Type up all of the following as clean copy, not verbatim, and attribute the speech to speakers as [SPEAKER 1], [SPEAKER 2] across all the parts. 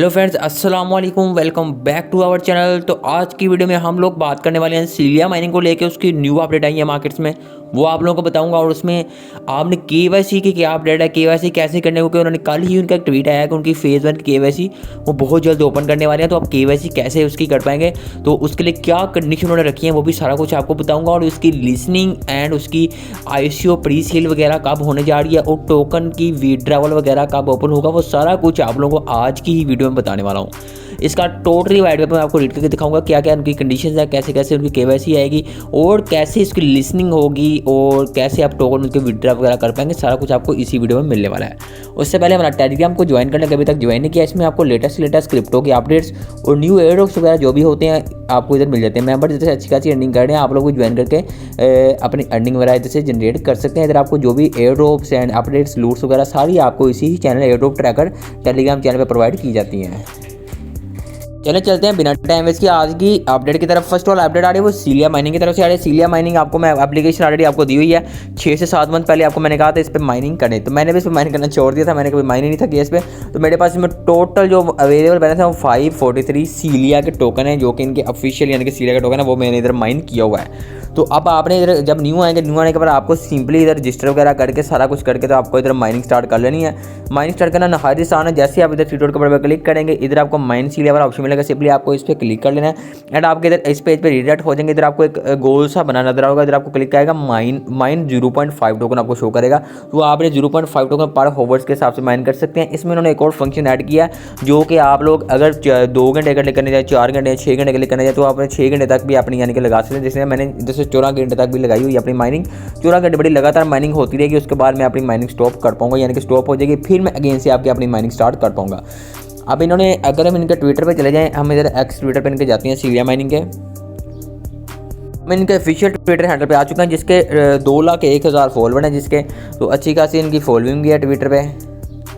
[SPEAKER 1] Hello friends, अस्सलाम वालेकुम। Welcome back to our channel. तो आज की वीडियो में हम लोग बात करने वाले हैं सीलिया माइनिंग को लेके। उसकी न्यू अपडेट आई है मार्केट्स में, वो आप लोगों को बताऊंगा। और उसमें आपने केवाईसी की क्या अपडेट है, केवाईसी कैसे करने, क्योंकि उन्होंने कल ही उनका एक ट्वीट आया कि उनकी फेज़ 1 केवाईसी वो बहुत जल्द ओपन करने वाले हैं। तो आप केवाईसी कैसे उसकी कर पाएंगे, तो उसके लिए क्या कंडीशन उन्होंने रखी है, वो भी सारा कुछ आपको बताऊँगा। और उसकी लिसनिंग एंड उसकी ICO प्री सेल वगैरह कब होने जा रही है, और टोकन की विड्रॉवल वगैरह कब ओपन होगा, वो सारा कुछ आप लोगों को आज की ही वीडियो में बताने वाला हूँ। इसका टोटली वाइट पेपर मैं आपको रीड करके दिखाऊंगा, क्या क्या उनकी कंडीशंस है, कैसे कैसे उनकी केवाईसी आएगी, और कैसे इसकी लिसनिंग होगी, और कैसे आप टोकन उनके विड्रॉ वगैरह कर पाएंगे। सारा कुछ आपको इसी वीडियो में मिलने वाला है। उससे पहले हमारा टेलीग्राम को ज्वाइन करने, अभी तक ज्वाइन नहीं किया, इसमें आपको लेटेस्ट क्रिप्टो की अपडेट्स और न्यू एयरड्रॉप्स वगैरह जो भी होते हैं आपको इधर मिल जाते हैं। मेंबर जैसे अच्छी खासी अर्निंग कर रहे हैं, आप लोग को ज्वाइन करके अपनी अर्निंग वगैरह इधर से जनरेट कर सकते हैं। इधर आपको जो भी एयरड्रॉप्स एंड अपडेट्स लूट्स वगैरह सारी आपको इसी ही channel airdrop tracker Telegram channel पर प्रोवाइड की जाती हैं। चले चलते हैं बिना टाइम वेस्ट की आज की अपडेट की तरफ। फर्स्ट ऑल अपडेट आ रही है वो सीलिया माइनिंग की तरफ से आ रही है। सीलिया माइनिंग आपको मैं एप्लीकेशन ऑलरेडी आपको दी हुई है 6 से 7 मंथ पहले। आपको मैंने कहा था इस पर माइनिंग करें, तो मैंने भी इस पर माइनिंग करना छोड़ दिया था, मैंने कभी माइनिंग नहीं था किया इस पर। तो मेरे पास इसमें टोटल जो अवेलेबल बैलेंस है वो 543 सीलिया के टोकन है, जो कि इनके ऑफिशियल यानी कि सीलिया का टोकन है, वो मैंने इधर माइन किया हुआ है। तो अब आपने इधर जब न्यू आने के बाद आपको सिंपली इधर रजिस्टर वगैरह करके सारा कुछ करके तो आपको इधर माइनिंग स्टार्ट कर लेनी है। माइनिंग स्टार्ट करना नहायत आसान है। जैसे आप इधर थ्री डॉट के ऊपर क्लिक करेंगे, इधर आपको माइन सीलिया वाला ऑप्शन मिलेगा, सिंपली आपको इस पर क्लिक कर लेना है एंड आपके इधर इस पेज पे रिडायरेक्ट हो जाएंगे। इधर आपको एक गोल सा बना नजर आएगा, इधर आपको क्लिक आएगा माइन 0.5 टोकन आपको शो करेगा। तो आपने 0.5 टोकन पर होवर्स के हिसाब से माइन कर सकते हैं। इसमें उन्होंने एक और फंक्शन ऐड किया है, जो कि आप लोग अगर 2 घंटे क्लिक करने जाए, 4 घंटे 6 घंटे क्लिक करने जाए, तो आपने 6 घंटे तक भी अपनी यानी कि लगा सकते हैं। जैसे मैंने जैसे 14 घंटे तक भी लगाई हुई अपनी माइनिंग, 14 घंटे बड़ी लगातार माइनिंग होती रहेगी। उसके बाद मैं अपनी माइनिंग स्टॉप कर पाऊंगा, यानी कि स्टॉप हो जाएगी, फिर मैं अगेन से आपकी अपनी माइनिंग स्टार्ट कर पाऊंगा। अब इन्होंने अगर हम इनके ट्विटर पे चले जाएं, हम इधर एक्स ट्विटर पे इनके जाते हैं सीलिया माइनिंग के। मैं इनके ऑफिशियल ट्विटर हैंडल पे आ चुका हूं, जिसके 2,01,000 फॉलोवर हैं, जिसके तो अच्छी खासी इनकी फॉलोइंग भी है ट्विटर पे।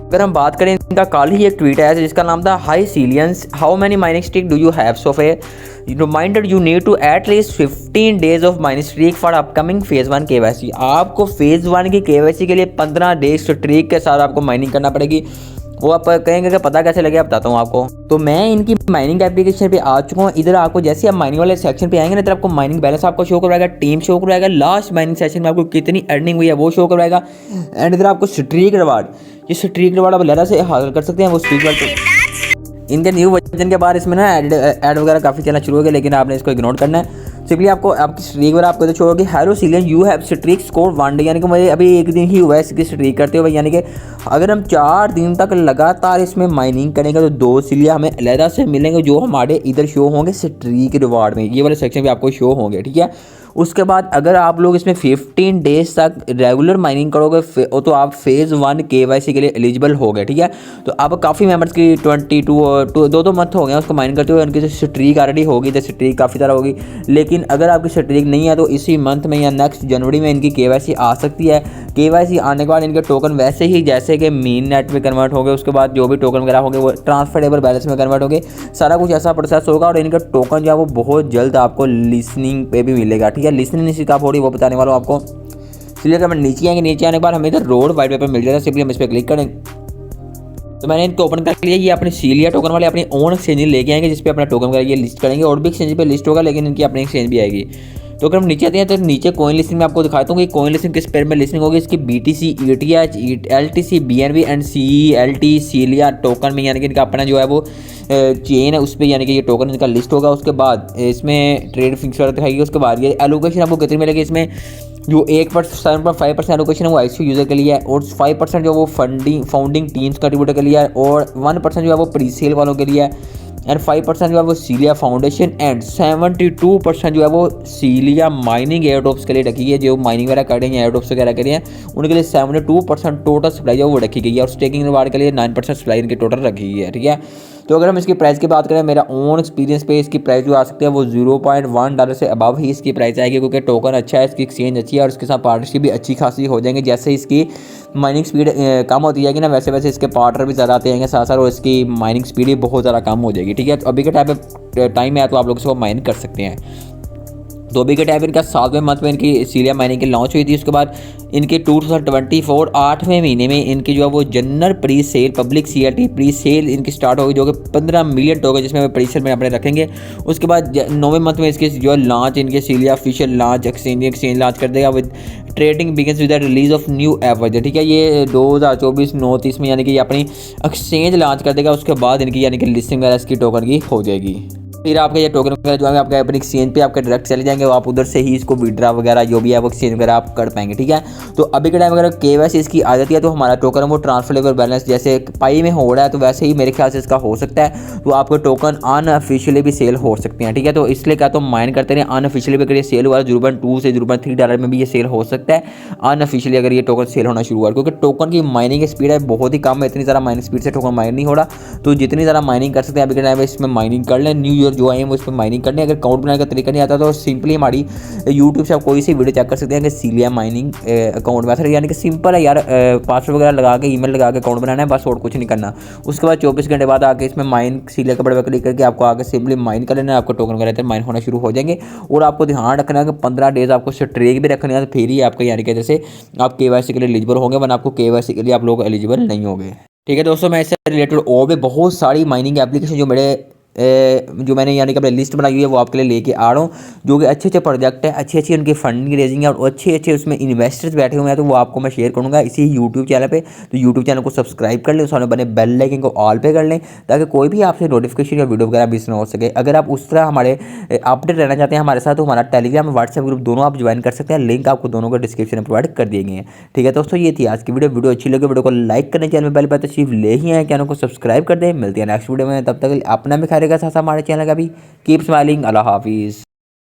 [SPEAKER 1] अगर हम बात करें, इनका कल ही एक ट्वीट आया जिसका नाम था हाई सीलियंस, how many mining streak do you have so फे reminder you need to at least 15 days of mining streak for upcoming phase 1 KYC. आपको फेज़ 1 की केवाईसी के लिए 15 डेज स्ट्रीक के साथ आपको माइनिंग करना पड़ेगी। वो आप कहेंगे कि पता कैसे लगे, बताता हूँ आपको। तो मैं इनकी माइनिंग एप्लीकेशन पे आ चुका हूँ। इधर आपको जैसे आप माइनिंग वाले सेक्शन पे आएंगे ना, इधर आपको माइनिंग बैलेंस आपको शो करवाएगा, टीम शो करवाएगा, लास्ट माइनिंग सेशन में आपको कितनी अर्निंग हुई है वो शो करवाएगा, एंड इधर आपको स्ट्रीक रिवार्ड, ये स्ट्रीक रिवार्ड आप लहरा से हासिल कर सकते हैं। वो स्ट्रीक रिवार्ड इनके न्यू वर्जन के बाद इसमें ना ऐड वगैरह काफ़ी चलना शुरू हो गया, लेकिन आपने इसको इग्नोर करना है। सिंपली आपको आपकी स्ट्रीक वगैरह आपको छोड़ होगी, harrow Cillian you have streak score 1 day, यानी कि मुझे अभी एक दिन ही हुआ है इसकी स्ट्रीक करते हुए। यानी कि अगर हम 4 दिन तक लगातार इसमें माइनिंग करेंगे तो 2 सीलिया हमें अलहदा से मिलेंगे, जो हमारे इधर शो होंगे स्ट्रीक रिवार्ड में, ये वाले सेक्शन भी आपको शो होंगे, ठीक है। उसके बाद अगर आप लोग इसमें 15 डेज तक रेगुलर माइनिंग करोगे तो आप फेज़ 1 केवाईसी के लिए एलिजिबल हो गए, ठीक है। तो अब काफ़ी मेंबर्स की 22 और 2 मंथ हो गए उसको माइन करते हुए, उनकी जो स्ट्रीक ऑलरेडी होगी, तो स्ट्रीक काफ़ी सारा होगी। लेकिन अगर आपकी स्ट्रीक नहीं है तो इसी मंथ में या नेक्स्ट जनवरी में इनकी केवाईसी आ सकती है। केवाईसी आने के बाद इनके टोकन वैसे ही जैसे कि मीन नेट में कन्वर्ट हो गए, उसके बाद जो भी टोकन वगैरह होंगे वो ट्रांसफरेबल बैलेंस में कन्वर्ट होंगे, सारा कुछ ऐसा प्रोसेस होगा। और इनका टोकन जो है वो बहुत जल्द आपको लिसनिंग पे भी मिलेगा, ठीक है। लिसनिंग नहीं कब हो रही वो बताने वाला हूँ आपको। इसलिए अगर हम नीचे आएंगे, नीचे आने के बाद हमें इधर रोड वाइट पेपर मिल जाएगा, सिंपली हम इस पर क्लिक करें। तो मैंने इनको ओपन कर लिया। ये अपने सीलिया टोकन वाले अपनी ओन एक्सचेंज लेके आएंगे, जिसपे अपना टोकन वगैरह ये लिस्ट करेंगे, और भी एक्सचेंज पे लिस्ट होगा, लेकिन इनकी अपनी एक्सचेंज भी आएगी। तो अगर हम नीचे आते हैं तो नीचे कॉइन लिस्टिंग में आपको दिखाता हूँ कि कॉइन लिस्टिंग किस पेयर में लिस्टिंग होगी। इसकी BTC, ETH, LTC, BNB and CELT Celia token में, यानी कि इनका अपना जो है वो चेन है उस पर, यानी कि ये टोकन इनका लिस्ट होगा। उसके बाद इसमें ट्रेड फिक्स दिखाएगी। उसके बाद ये एलोकेशन आपको कितनी मिलेगी, इसमें जो 7.5% एलोकेशन है वो ICO यूज़र के लिए है, और 5% जो वो फाउंडिंग टीम्स कंट्रीब्यूटर के लिए है, और 1% जो है वो प्री सेल वालों के लिए है, एंड 5% जो है वो सीलिया फाउंडेशन, एंड 72% जो है वो सीलिया माइनिंग एयरड्रॉप्स के लिए रखी है। जो माइनिंग वगैरह कर रहे हैं, एयरड्रॉप्स वगैरह कर रहे हैं, उनके लिए 72% टोटल सप्लाई जो है वो रखी गई है, और स्टेकिंग रिवार्ड के लिए 9% सप्लाई इनकी टोटल रखी गई है, ठीक है। तो अगर हम इसकी प्राइस की बात करें, मेरा ओन एक्सपीरियंस पे इसकी प्राइस जो आ सकती है वो $0.1 से अबव ही इसकी प्राइस आएगी, क्योंकि टोकन अच्छा है, इसकी एक्सचेंज अच्छी है, और इसके साथ पार्टनरशिप भी अच्छी खासी हो जाएंगे। जैसे इसकी माइनिंग स्पीड कम होती जाएगी ना, वैसे वैसे इसके पार्टनर भी ज़्यादा आते जाएंगे साथ साथ, और इसकी माइनिंग स्पीड भी बहुत ज़्यादा कम हो जाएगी, ठीक है। तो अभी के टाइम है तो आप लोग इसको माइन कर सकते हैं। तो अभी के टाइम इनका 7वें मंथ में इनकी सीलिया माइनिंग की लॉन्च हुई थी। उसके बाद इनके 2024 8वें महीने में इनकी जो है वो general pre sale public CLT pre sale इनकी स्टार्ट होगी, जो कि 15 मिलियन टोकन जिसमें प्री सेल में अपने रखेंगे। उसके बाद 9वें मंथ में इसके जो है लॉन्च इनके सीलिया ऑफिशियल लॉन्च एक्सचेंज लॉन्च कर देगा with trading begins with the release of new app version. ठीक है, ये 2024 9/30 में यानी कि अपनी एक्सचेंज लॉन्च कर देगा। उसके बाद इनकी यानी कि लिस्टिंग वगैरह इसकी टोकन की हो जाएगी। फिर आपके ये टोकन वगैरह जो है आपके अपने एक्सचेंज पे आपके डायरेक्ट चले जाएंगे, आप उधर से ही इसको विड्रा वगैरह जो भी है वो एक्सचेंज वगैरह आप कर पाएंगे। ठीक है, तो अभी के टाइम अगर KYC इसकी आ जाती है तो हमारा टोकन वो ट्रांसफरेबल बैलेंस जैसे पाई में हो रहा है, तो वैसे ही मेरे ख्याल से इसका हो सकता है। तो आपके टोकन अनऑफिशियली भी सेल हो सकते हैं। ठीक है, तो इसलिए क्या तो माइन करते रहे। अनऑफिशियली भी अगर ये सेल हुआ है 0.2 से 0.3 डॉलर में भी ये सेल हो सकता है अनऑफिशियली अगर ये टोकन सेल होना शुरू हुआ, क्योंकि टोकन की माइनिंग स्पीड है बहुत ही कम है। इतनी ज़्यादा माइनिंग स्पीड से टोकन माइन नहीं हो रहा, तो जितनी ज़्यादा माइनिंग कर सकते हैं अभी के टाइम में इसमें माइनिंग कर लें। न्यू ईयर जो आए हैं वो इसमें माइनिंग करनी है। अगर अकाउंट बनाने का तरीका नहीं आता तो सिंपली हमारी यूट्यूब से आप कोई सी वीडियो चेक कर सकते हैं कि सीलिया माइनिंग अकाउंट मेथड, यानी कि सिंपल है यार, पासवर्ड वगैरह लगा के ईमेल लगा के अकाउंट बनाना है बस, और कुछ नहीं करना। उसके बाद 24 घंटे बाद आके इसमें माइन सीलिया के बड़े क्लिक करके आपको आगे सिंपली माइन कर लेना है, आपको टोकन वगैरह माइन होना शुरू हो जाएंगे। और आपको ध्यान रखना है कि 15 डेज आपको स्ट्रेक भी रखना है, तो फिर ही आपका यानी कि जैसे आप KYC के लिए एलिजिबल होंगे, वरना आपको KYC के लिए आप लोग एलिजिबल नहीं होंगे। ठीक है दोस्तों, मैं इससे रिलेटेड और भी बहुत सारी माइनिंग एप्लीकेशन जो मैंने यानी कि अपनी लिस्ट बनाई हुई है वो आपके लिए लेके आ रहा हूँ, जो कि अच्छे अच्छे प्रोजेक्ट है, अच्छी अच्छी उनकी फंडिंग रेजिंग है और अच्छे अच्छे उसमें इन्वेस्टर्स बैठे हुए हैं, तो वो आपको मैं शेयर करूँगा इसी यूट्यूब चैनल पे। तो यूट्यूब चैनल को सब्सक्राइब कर लें, उसमें बने बेल आइकन को ऑल पे कर लें, ताकि कोई भी आपसे नोटिफिकेशन या वीडियो वगैरह मिस ना हो सके। अगर आप उस तरह हमारे अपडेट रहना चाहते हैं हमारे साथ, तो हमारा टेलीग्राम और व्हाट्सएप ग्रुप दोनों आप ज्वाइन कर सकते हैं, लिंक आपको दोनों को डिस्क्रिप्शन में प्रोवाइड कर दिए गए हैं। ठीक है दोस्तों, ये थी आज की वीडियो अच्छी लगी वीडियो को लाइक करने, चैनल में पहले बात तशरीफ ले ही आए, चैनल को सब्सक्राइब कर दें। मिलते हैं नेक्स्ट वीडियो में, तब तक अपना भी ख्याल रखिएगा, साथ हमारे चैनल का भी। कीप स्माइलिंग, अल्लाह हाफिज़।